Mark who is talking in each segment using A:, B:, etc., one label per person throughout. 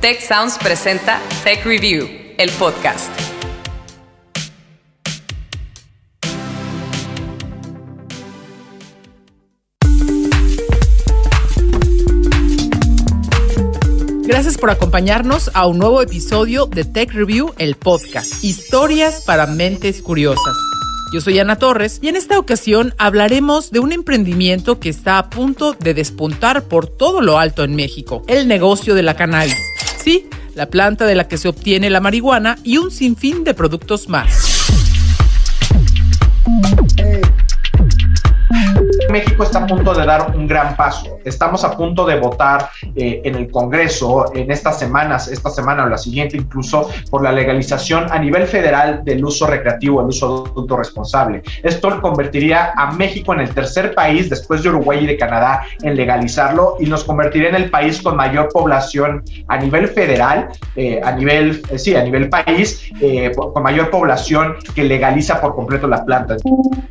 A: Tech Sounds presenta Tech Review, el podcast. Gracias por acompañarnos a un nuevo episodio de Tech Review, el podcast. Historias para mentes curiosas. Yo soy Ana Torres y en esta ocasión hablaremos de un emprendimiento que está a punto de despuntar por todo lo alto en México, el negocio de la cannabis. Sí, la planta de la que se obtiene la marihuana y un sinfín de productos más.
B: México está a punto de dar un gran paso. Estamos a punto de votar en el Congreso en esta semana o la siguiente incluso, por la legalización a nivel federal del uso recreativo, el uso adulto responsable. Esto convertiría a México en el tercer país, después de Uruguay y de Canadá, en legalizarlo, y nos convertiría en el país con mayor población a nivel federal, a nivel país, con mayor población que legaliza por completo la planta.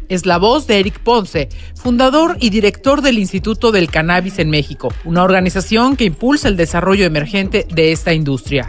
A: Es la voz de Eric Ponce, fundador y director del Instituto del Cannabis en México, una organización que impulsa el desarrollo emergente de esta industria.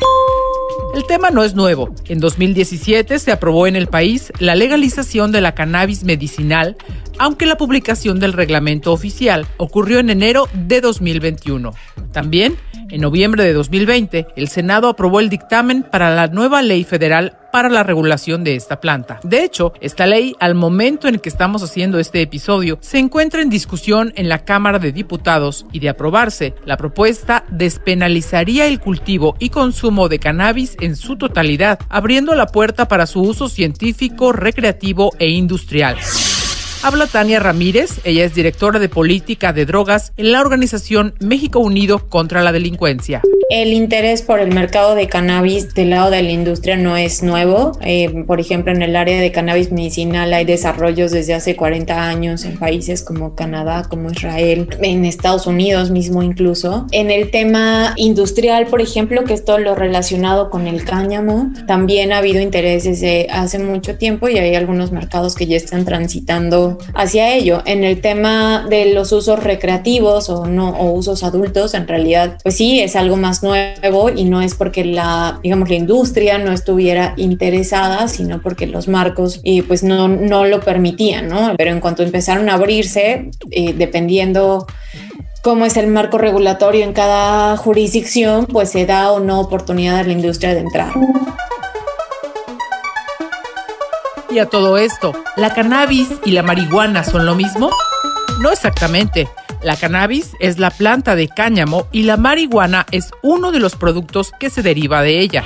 A: El tema no es nuevo. En 2017 se aprobó en el país la legalización de la cannabis medicinal, aunque la publicación del reglamento oficial ocurrió en enero de 2021. También, en noviembre de 2020, el Senado aprobó el dictamen para la nueva ley federal para la regulación de esta planta. De hecho, esta ley, al momento en que estamos haciendo este episodio, se encuentra en discusión en la Cámara de Diputados y, de aprobarse, la propuesta despenalizaría el cultivo y consumo de cannabis en su totalidad, abriendo la puerta para su uso científico, recreativo e industrial. Habla Tania Ramírez, ella es directora de política de drogas en la organización México Unido contra la Delincuencia.
C: El interés por el mercado de cannabis del lado de la industria no es nuevo. Por ejemplo, en el área de cannabis medicinal hay desarrollos desde hace 40 años en países como Canadá, como Israel, en Estados Unidos mismo incluso. En el tema industrial, por ejemplo, que es todo lo relacionado con el cáñamo, también ha habido interés desde hace mucho tiempo y hay algunos mercados que ya están transitando hacia ello. En el tema de los usos recreativos o usos adultos, en realidad, pues sí, es algo más nuevo y no es porque la industria no estuviera interesada, sino porque los marcos pues no lo permitían, ¿no? Pero en cuanto empezaron a abrirse, dependiendo cómo es el marco regulatorio en cada jurisdicción, pues se da o no oportunidad a la industria de entrar.
A: Y a todo esto, ¿la cannabis y la marihuana son lo mismo? No exactamente. La cannabis es la planta de cáñamo y la marihuana es uno de los productos que se deriva de ella.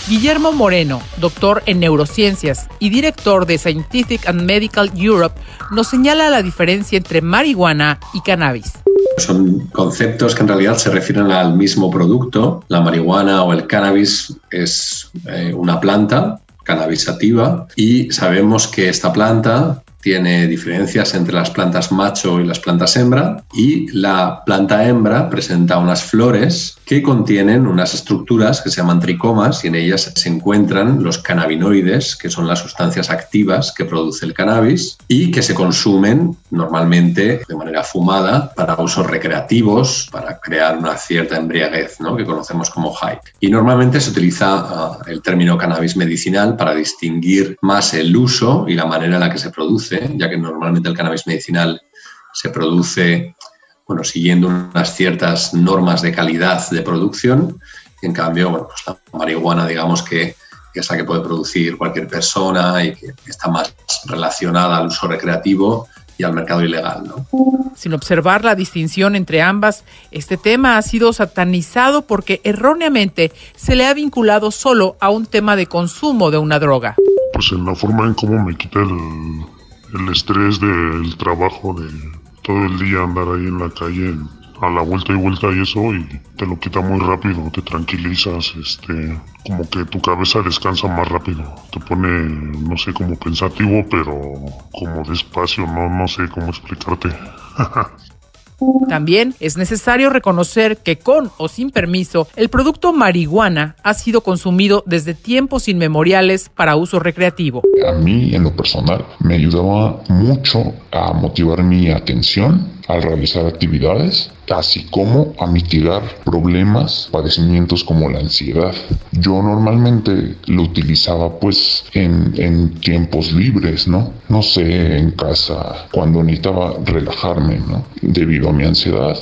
A: Guillermo Moreno, doctor en neurociencias y director de Scientific and Medical Europe, nos señala la diferencia entre marihuana y cannabis.
D: Son conceptos que en realidad se refieren al mismo producto. La marihuana o el cannabis es una planta cannabis sativa y sabemos que esta planta tiene diferencias entre las plantas macho y las plantas hembra, y la planta hembra presenta unas flores que contienen unas estructuras que se llaman tricomas, y en ellas se encuentran los cannabinoides, que son las sustancias activas que produce el cannabis y que se consumen normalmente de manera fumada para usos recreativos, para crear una cierta embriaguez, ¿no?, que conocemos como high. Y normalmente se utiliza el término cannabis medicinal para distinguir más el uso y la manera en la que se produce, ya que normalmente el cannabis medicinal se produce siguiendo unas ciertas normas de calidad de producción, y en cambio pues la marihuana, digamos que es la que puede producir cualquier persona y que está más relacionada al uso recreativo y al mercado ilegal, ¿no?
A: Sin observar la distinción entre ambas, este tema ha sido satanizado porque erróneamente se le ha vinculado solo a un tema de consumo de una droga.
E: Pues en la forma en cómo me quita el estrés del trabajo, de todo el día andar ahí en la calle a la vuelta y vuelta y eso, y te lo quita muy rápido, te tranquilizas, como que tu cabeza descansa más rápido, te pone, no sé, como pensativo, pero como despacio, no sé cómo explicarte.
A: También es necesario reconocer que con o sin permiso, el producto marihuana ha sido consumido desde tiempos inmemoriales para uso recreativo.
F: A mí, en lo personal, me ayudaba mucho a motivar mi atención
E: al realizar actividades, así como a mitigar problemas, padecimientos como la ansiedad. Yo normalmente lo utilizaba pues en tiempos libres, ¿no? No sé, en casa, cuando necesitaba relajarme, ¿no? Debido a mi ansiedad.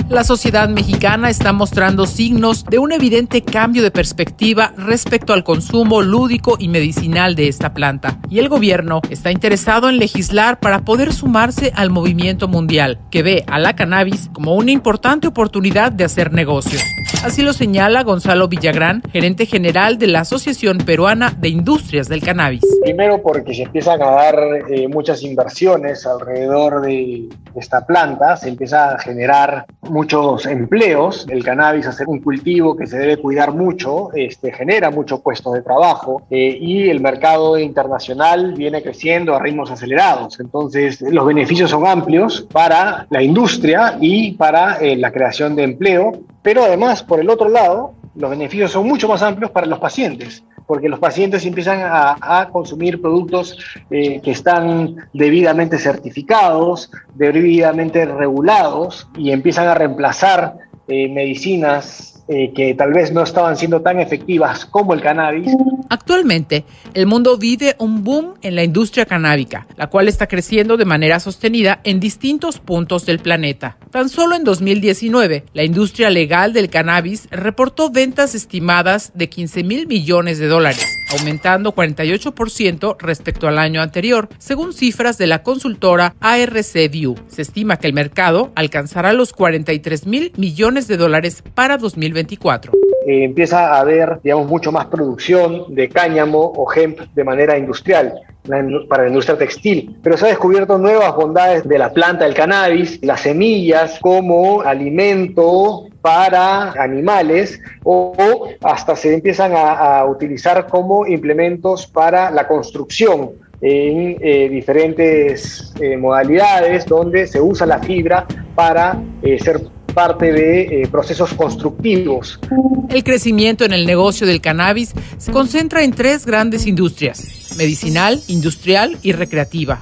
A: La sociedad mexicana está mostrando signos de un evidente cambio de perspectiva respecto al consumo lúdico y medicinal de esta planta. Y el gobierno está interesado en legislar para poder sumarse al movimiento mundial, que ve a la cannabis como una importante oportunidad de hacer negocios. Así lo señala Gonzalo Villagrán, gerente general de la Asociación Peruana de Industrias del Cannabis.
F: Primero porque se empiezan a dar muchas inversiones alrededor de esta planta, se empieza a generar muchos empleos. El cannabis, hacer un cultivo que se debe cuidar mucho, genera muchos puestos de trabajo y el mercado internacional viene creciendo a ritmos acelerados. Entonces, los beneficios son amplios para la industria y para la creación de empleo, pero además, por el otro lado, los beneficios son mucho más amplios para los pacientes, porque los pacientes empiezan a consumir productos que están debidamente certificados, debidamente regulados, y empiezan a reemplazar medicinas que tal vez no estaban siendo tan efectivas como el cannabis.
A: Actualmente, el mundo vive un boom en la industria canábica, la cual está creciendo de manera sostenida en distintos puntos del planeta. Tan solo en 2019, la industria legal del cannabis reportó ventas estimadas de $15,000 millones, aumentando 48% respecto al año anterior, según cifras de la consultora ARC View. Se estima que el mercado alcanzará los $43,000 millones para 2024.
F: Empieza a haber, digamos, mucho más producción de cáñamo o hemp de manera industrial para la industria textil, pero se ha descubierto nuevas bondades de la planta del cannabis, las semillas como alimento para animales, o hasta se empiezan a utilizar como implementos para la construcción en diferentes modalidades donde se usa la fibra para ser parte de procesos constructivos.
A: El crecimiento en el negocio del cannabis se concentra en 3 grandes industrias: medicinal, industrial y recreativa.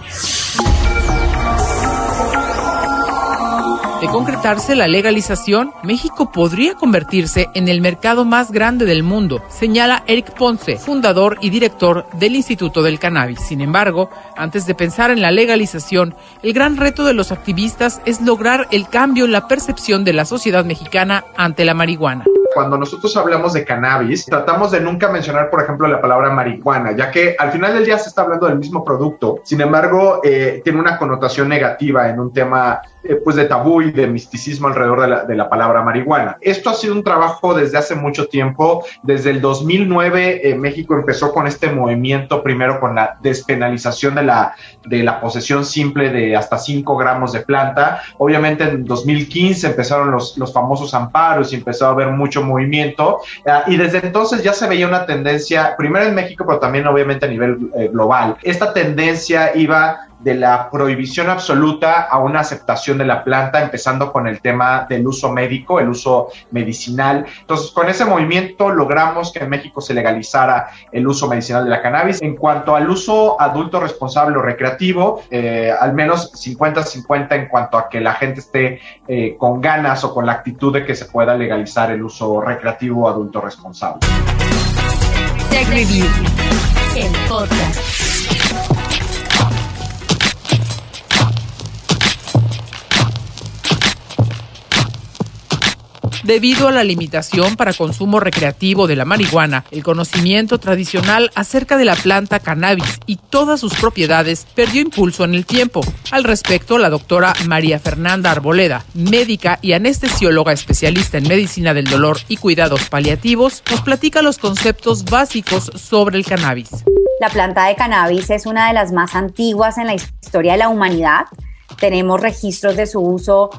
A: De concretarse la legalización, México podría convertirse en el mercado más grande del mundo, señala Eric Ponce, fundador y director del Instituto del Cannabis. Sin embargo, antes de pensar en la legalización, el gran reto de los activistas es lograr el cambio en la percepción de la sociedad mexicana ante la marihuana.
B: Cuando nosotros hablamos de cannabis, tratamos de nunca mencionar, por ejemplo, la palabra marihuana, ya que al final del día se está hablando del mismo producto. Sin embargo, tiene una connotación negativa en un tema pues de tabú y de misticismo alrededor de la palabra marihuana. Esto ha sido un trabajo desde hace mucho tiempo. Desde el 2009 México empezó con este movimiento, primero con la despenalización de la posesión simple de hasta 5 gramos de planta. Obviamente en 2015 empezaron los famosos amparos y empezó a haber mucho movimiento, y desde entonces ya se veía una tendencia, primero en México, pero también obviamente a nivel global. Esta tendencia iba de la prohibición absoluta a una aceptación de la planta, empezando con el tema del uso médico, el uso medicinal. Entonces, con ese movimiento logramos que en México se legalizara el uso medicinal de la cannabis. En cuanto al uso adulto responsable o recreativo, al menos 50-50 en cuanto a que la gente esté con ganas o con la actitud de que se pueda legalizar el uso recreativo o adulto responsable.
G: Tech Review, el podcast.
A: Debido a la limitación para consumo recreativo de la marihuana, el conocimiento tradicional acerca de la planta cannabis y todas sus propiedades perdió impulso en el tiempo. Al respecto, la doctora María Fernanda Arboleda, médica y anestesióloga especialista en medicina del dolor y cuidados paliativos, nos platica los conceptos básicos sobre el cannabis.
H: La planta de cannabis es una de las más antiguas en la historia de la humanidad. Tenemos registros de su uso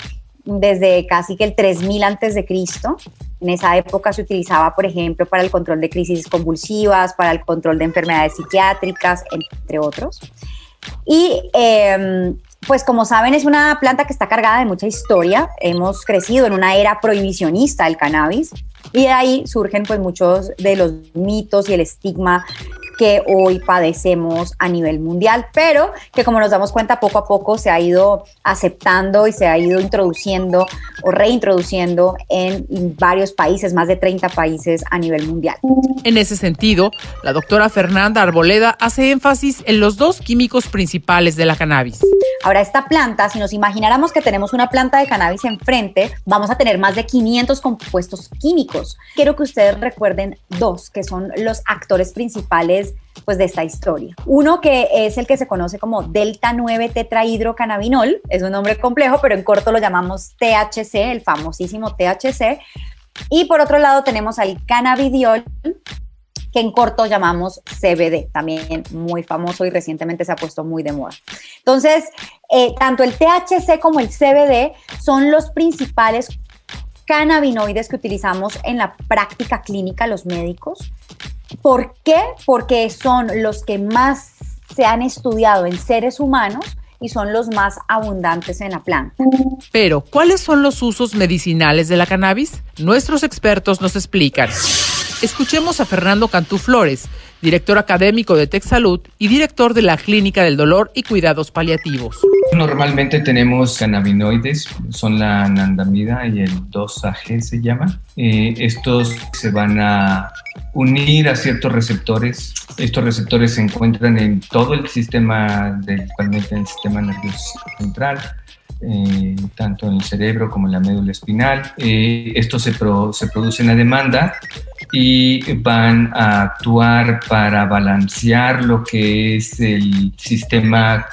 H: desde casi que el 3000 a.C. En esa época se utilizaba, por ejemplo, para el control de crisis convulsivas, para el control de enfermedades psiquiátricas, entre otros. Y pues como saben, es una planta que está cargada de mucha historia. Hemos crecido en una era prohibicionista del cannabis y de ahí surgen pues muchos de los mitos y el estigma que hoy padecemos a nivel mundial, pero que como nos damos cuenta poco a poco se ha ido aceptando y se ha ido introduciendo o reintroduciendo en varios países, más de 30 países a nivel mundial.
A: En ese sentido, la doctora Fernanda Arboleda hace énfasis en los dos químicos principales de la cannabis.
H: Ahora, esta planta, si nos imagináramos que tenemos una planta de cannabis enfrente, vamos a tener más de 500 compuestos químicos. Quiero que ustedes recuerden dos, que son los actores principales pues, de esta historia. Uno que es el que se conoce como delta 9 tetrahidrocannabinol, es un nombre complejo, pero en corto lo llamamos THC, el famosísimo THC. Y por otro lado tenemos al cannabidiol, que en corto llamamos CBD, también muy famoso y recientemente se ha puesto muy de moda. Entonces, tanto el THC como el CBD son los principales cannabinoides que utilizamos en la práctica clínica los médicos. ¿Por qué? Porque son los que más se han estudiado en seres humanos y son los más abundantes en la planta.
A: Pero, ¿cuáles son los usos medicinales de la cannabis? Nuestros expertos nos explican. Escuchemos a Fernando Cantú Flores, director académico de TechSalud y director de la Clínica del Dolor y Cuidados Paliativos.
I: Normalmente tenemos cannabinoides, son la anandamida y el 2-AG se llama. Estos se van a unir a ciertos receptores. Estos receptores se encuentran en todo el sistema, principalmente en el sistema nervioso central, tanto en el cerebro como en la médula espinal. Estos se producen a demanda y van a actuar para balancear lo que es el sistema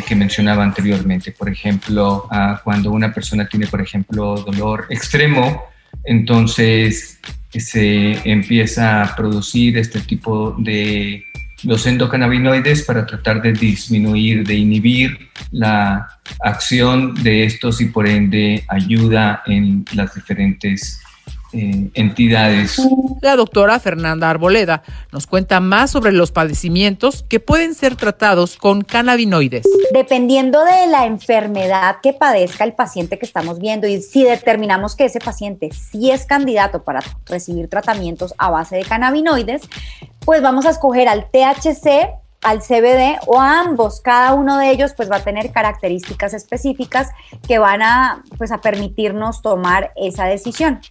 I: que mencionaba anteriormente. Por ejemplo, cuando una persona tiene, por ejemplo, dolor extremo, entonces se empieza a producir este tipo de los endocannabinoides para tratar de disminuir, de inhibir la acción de estos y por ende ayuda en las diferentes entidades.
A: La doctora Fernanda Arboleda nos cuenta más sobre los padecimientos que pueden ser tratados con cannabinoides.
H: Dependiendo de la enfermedad que padezca el paciente que estamos viendo y si determinamos que ese paciente sí es candidato para recibir tratamientos a base de cannabinoides, pues vamos a escoger al THC, al CBD o a ambos. Cada uno de ellos pues va a tener características específicas que van a permitirnos tomar esa decisión.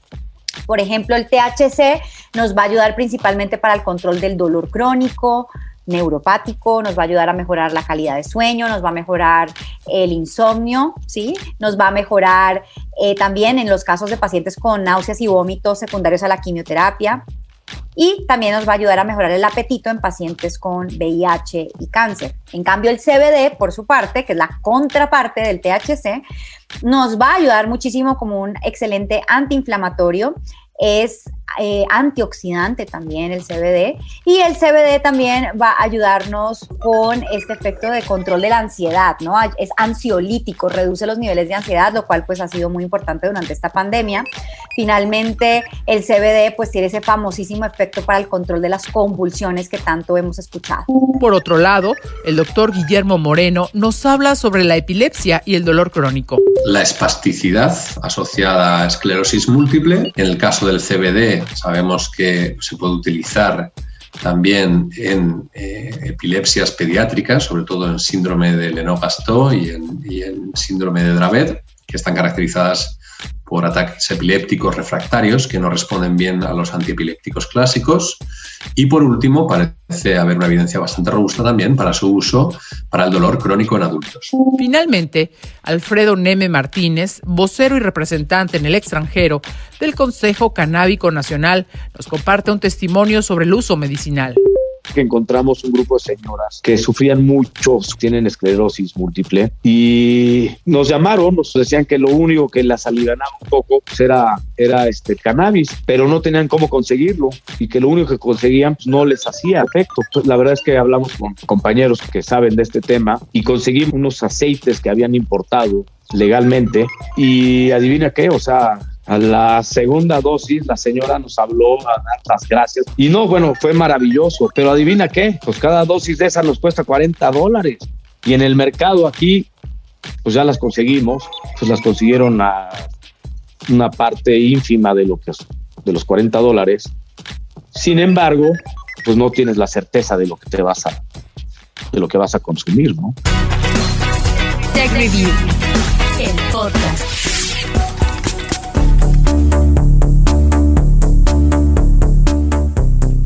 H: Por ejemplo, el THC nos va a ayudar principalmente para el control del dolor crónico, neuropático, nos va a ayudar a mejorar la calidad de sueño, nos va a mejorar el insomnio, ¿sí? Nos va a mejorar también en los casos de pacientes con náuseas y vómitos secundarios a la quimioterapia. Y también nos va a ayudar a mejorar el apetito en pacientes con VIH y cáncer. En cambio, el CBD, por su parte, que es la contraparte del THC, nos va a ayudar muchísimo como un excelente antiinflamatorio. Es antioxidante también el CBD, y el CBD también va a ayudarnos con este efecto de control de la ansiedad, ¿no? Es ansiolítico, reduce los niveles de ansiedad, lo cual pues ha sido muy importante durante esta pandemia. Finalmente, el CBD pues tiene ese famosísimo efecto para el control de las convulsiones que tanto hemos escuchado.
A: Por otro lado, el doctor Guillermo Moreno nos habla sobre la epilepsia y el dolor crónico.
D: La espasticidad asociada a esclerosis múltiple. En el caso del CBD sabemos que se puede utilizar también en epilepsias pediátricas, sobre todo en síndrome de Lennox-Gastaut y en síndrome de Dravet, que están caracterizadas por ataques epilépticos refractarios que no responden bien a los antiepilépticos clásicos. Y por último, parece haber una evidencia bastante robusta también para su uso para el dolor crónico en adultos.
A: Finalmente, Alfredo Neme Martínez, vocero y representante en el extranjero del Consejo Canábico Nacional, nos comparte un testimonio sobre el uso medicinal.
J: Que encontramos un grupo de señoras que sufrían mucho, tienen esclerosis múltiple, y nos llamaron, nos decían que lo único que las alivianaba un poco pues era cannabis, pero no tenían cómo conseguirlo y que lo único que conseguían pues, no les hacía efecto. Entonces, la verdad es que hablamos con compañeros que saben de este tema y conseguimos unos aceites que habían importado legalmente y adivina qué, o sea, a la segunda dosis la señora nos habló a dar las gracias y no, bueno, fue maravilloso, pero adivina qué, pues cada dosis de esa nos cuesta $40 y en el mercado aquí pues ya las conseguimos, pues las consiguieron a una parte ínfima de los $40. Sin embargo, pues no tienes la certeza de lo que vas a consumir, ¿no?
G: Tech Review, el podcast.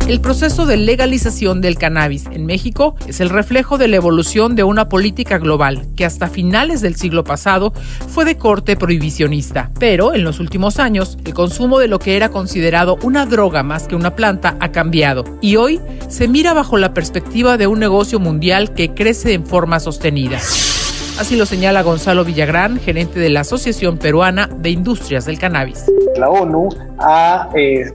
A: El proceso de legalización del cannabis en México es el reflejo de la evolución de una política global que hasta finales del siglo pasado fue de corte prohibicionista. Pero en los últimos años, el consumo de lo que era considerado una droga más que una planta ha cambiado y hoy se mira bajo la perspectiva de un negocio mundial que crece en forma sostenida. Así lo señala Gonzalo Villagrán, gerente de la Asociación Peruana de Industrias del Cannabis.
F: La ONU ha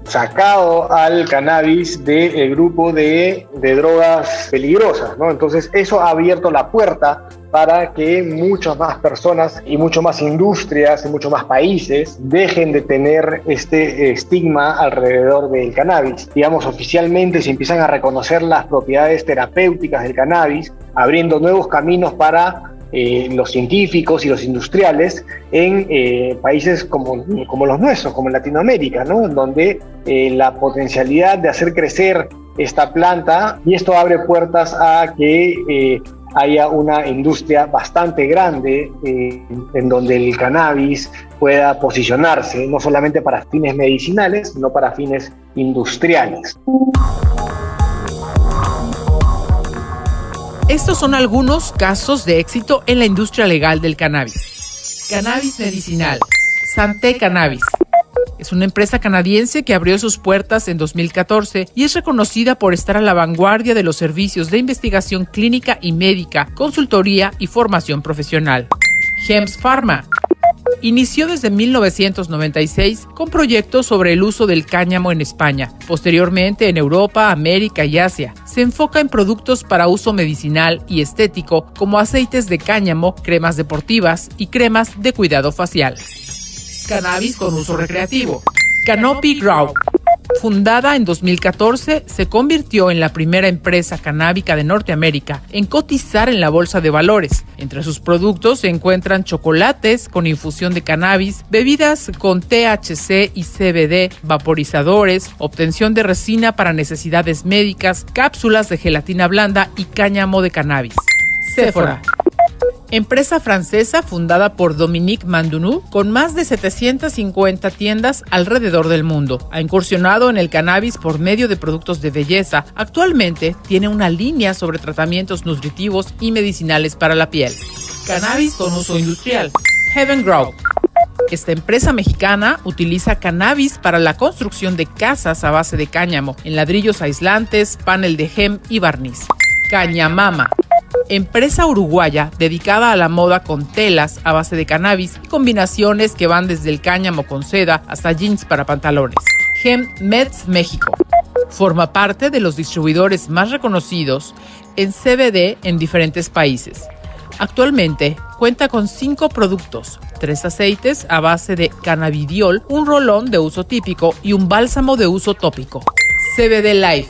F: sacado al cannabis del grupo de drogas peligrosas, ¿no? Entonces eso ha abierto la puerta para que muchas más personas y mucho más industrias y muchos más países dejen de tener este estigma alrededor del cannabis. Digamos, oficialmente se empiezan a reconocer las propiedades terapéuticas del cannabis, abriendo nuevos caminos para los científicos y los industriales en países como los nuestros, como en Latinoamérica, ¿no? Donde la potencialidad de hacer crecer esta planta, y esto abre puertas a que haya una industria bastante grande en donde el cannabis pueda posicionarse, no solamente para fines medicinales, sino para fines industriales.
A: Estos son algunos casos de éxito en la industria legal del cannabis. Cannabis medicinal. Santé Cannabis. Es una empresa canadiense que abrió sus puertas en 2014 y es reconocida por estar a la vanguardia de los servicios de investigación clínica y médica, consultoría y formación profesional. Gems Pharma. Inició desde 1996 con proyectos sobre el uso del cáñamo en España, posteriormente en Europa, América y Asia. Se enfoca en productos para uso medicinal y estético como aceites de cáñamo, cremas deportivas y cremas de cuidado facial. Cannabis con uso recreativo. Canopy Grow. Fundada en 2014, se convirtió en la primera empresa canábica de Norteamérica en cotizar en la bolsa de valores. Entre sus productos se encuentran chocolates con infusión de cannabis, bebidas con THC y CBD, vaporizadores, obtención de resina para necesidades médicas, cápsulas de gelatina blanda y cáñamo de cannabis. Sephora. Empresa francesa fundada por Dominique Mandunou, con más de 750 tiendas alrededor del mundo. Ha incursionado en el cannabis por medio de productos de belleza. Actualmente tiene una línea sobre tratamientos nutritivos y medicinales para la piel. Cannabis con uso industrial. Heaven Grow. Esta empresa mexicana utiliza cannabis para la construcción de casas a base de cáñamo, en ladrillos aislantes, panel de gem y barniz. Cañamama. Empresa uruguaya dedicada a la moda con telas a base de cannabis y combinaciones que van desde el cáñamo con seda hasta jeans para pantalones. Gem Meds México. Forma parte de los distribuidores más reconocidos en CBD en diferentes países. Actualmente cuenta con 5 productos, 3 aceites a base de cannabidiol, un rolón de uso típico y un bálsamo de uso tópico. CBD Life.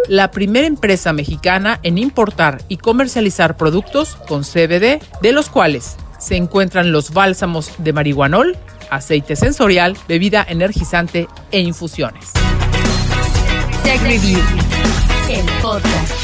A: La primera empresa mexicana en importar y comercializar productos con CBD, de los cuales se encuentran los bálsamos de marihuanol, aceite sensorial, bebida energizante e infusiones.
G: Tech Review, el podcast.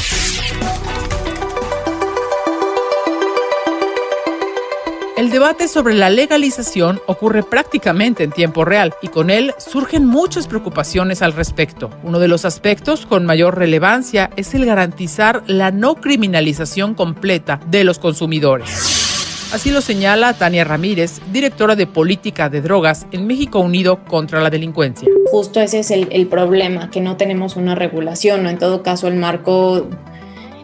A: El debate sobre la legalización ocurre prácticamente en tiempo real y con él surgen muchas preocupaciones al respecto. Uno de los aspectos con mayor relevancia es el garantizar la no criminalización completa de los consumidores. Así lo señala Tania Ramírez, directora de Política de Drogas en México Unido contra la Delincuencia.
C: Justo ese es el problema, que no tenemos una regulación, o en todo caso el marco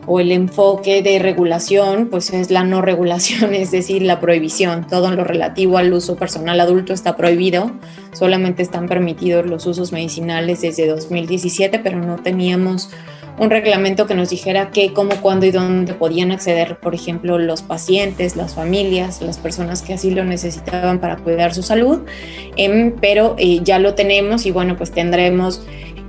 C: o el enfoque de regulación pues es la no regulación, es decir, la prohibición. Todo lo relativo al uso personal adulto está prohibido, solamente están permitidos los usos medicinales desde 2017, pero no teníamos un reglamento que nos dijera qué, cómo, cuándo y dónde podían acceder, por ejemplo, los pacientes, las familias, las personas que así lo necesitaban para cuidar su salud, pero ya lo tenemos y bueno, pues tendremos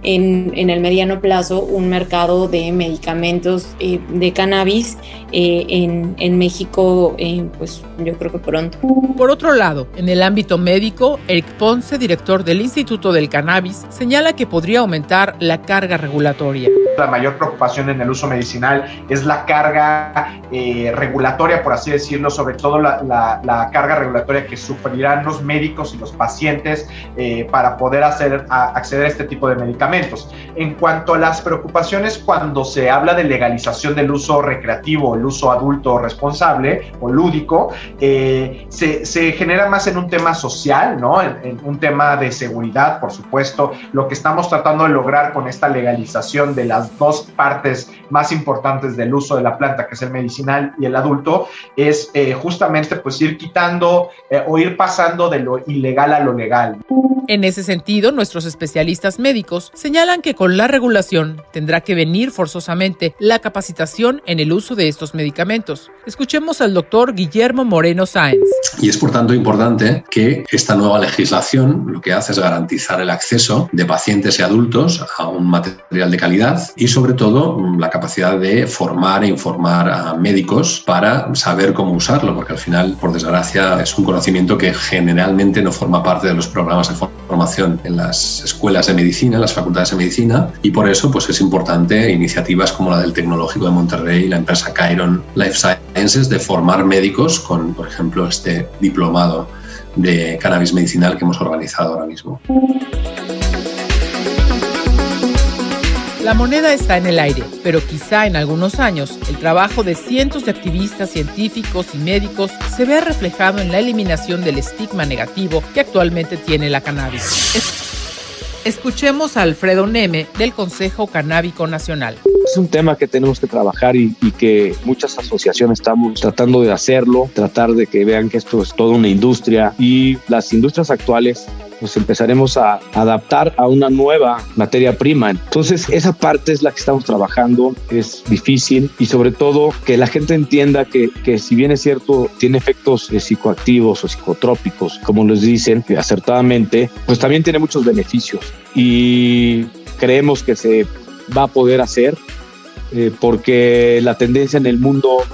C: en el mediano plazo un mercado de medicamentos de cannabis en México, pues yo creo que pronto.
A: Por otro lado, en el ámbito médico, Eric Ponce, director del Instituto del Cannabis, señala que podría aumentar la carga regulatoria.
B: la mayor preocupación en el uso medicinal es la carga regulatoria, por así decirlo, sobre todo la carga regulatoria que sufrirán los médicos y los pacientes para poder acceder a este tipo de medicamentos. En cuanto a las preocupaciones cuando se habla de legalización del uso recreativo, el uso adulto responsable o lúdico, se genera más en un tema social, ¿no? En un tema de seguridad, por supuesto. Lo que estamos tratando de lograr con esta legalización de las dos partes más importantes del uso de la planta, que es el medicinal y el adulto, es justamente pues ir quitando o ir pasando de lo ilegal a lo legal.
A: En ese sentido, nuestros especialistas médicos señalan que con la regulación tendrá que venir forzosamente la capacitación en el uso de estos medicamentos. Escuchemos al doctor Guillermo Moreno Sáenz.
D: Y es por tanto importante que esta nueva legislación lo que hace es garantizar el acceso de pacientes y adultos a un material de calidad y sobre todo la capacidad de formar e informar a médicos para saber cómo usarlo, porque al final, por desgracia, es un conocimiento que generalmente no forma parte de los programas de formación en las escuelas de medicina, en las facultades de medicina, y por eso pues, es importante iniciativas como la del Tecnológico de Monterrey y la empresa Chiron Life Sciences de formar médicos con, por ejemplo, este diplomado de cannabis medicinal que hemos organizado ahora mismo.
A: La moneda está en el aire, pero quizá en algunos años el trabajo de cientos de activistas, científicos y médicos se vea reflejado en la eliminación del estigma negativo que actualmente tiene la cannabis. Escuchemos a Alfredo Neme del Consejo Canábico Nacional.
J: Es un tema que tenemos que trabajar y que muchas asociaciones estamos tratando de hacerlo, tratar de que vean que esto es toda una industria y las industrias actuales pues empezaremos a adaptar a una nueva materia prima. Entonces esa parte es la que estamos trabajando, es difícil y sobre todo que la gente entienda que si bien es cierto tiene efectos psicoactivos o psicotrópicos, como les dicen acertadamente, pues también tiene muchos beneficios y creemos que se va a poder hacer porque la tendencia en el mundo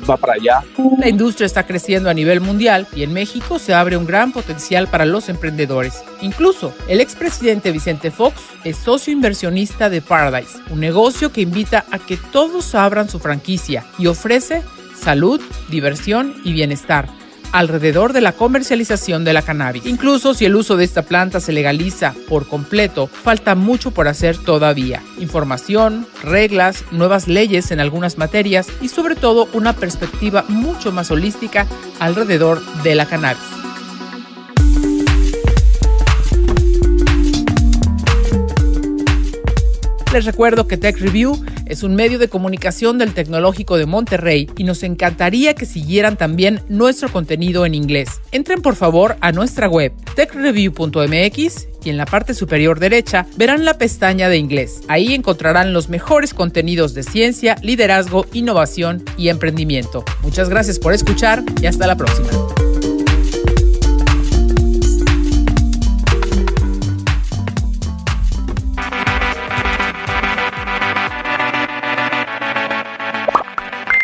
J: va para allá.
A: La industria está creciendo a nivel mundial y en México se abre un gran potencial para los emprendedores. Incluso el expresidente Vicente Fox es socio inversionista de Paradise, un negocio que invita a que todos abran su franquicia y ofrece salud, diversión y bienestar alrededor de la comercialización de la cannabis. Incluso si el uso de esta planta se legaliza por completo, falta mucho por hacer todavía. Información, reglas, nuevas leyes en algunas materias y sobre todo una perspectiva mucho más holística alrededor de la cannabis. Les recuerdo que Tech Review es un medio de comunicación del Tecnológico de Monterrey y nos encantaría que siguieran también nuestro contenido en inglés. Entren por favor a nuestra web techreview.mx y en la parte superior derecha verán la pestaña de inglés. Ahí encontrarán los mejores contenidos de ciencia, liderazgo, innovación y emprendimiento. Muchas gracias por escuchar y hasta la próxima.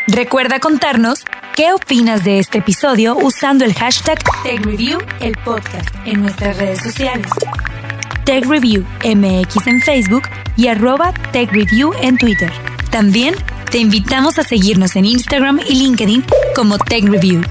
G: Recuerda contarnos qué opinas de este episodio usando el hashtag TechReview, el podcast, en nuestras redes sociales. TechReview MX en Facebook y @TechReview en Twitter. También te invitamos a seguirnos en Instagram y LinkedIn como TechReview.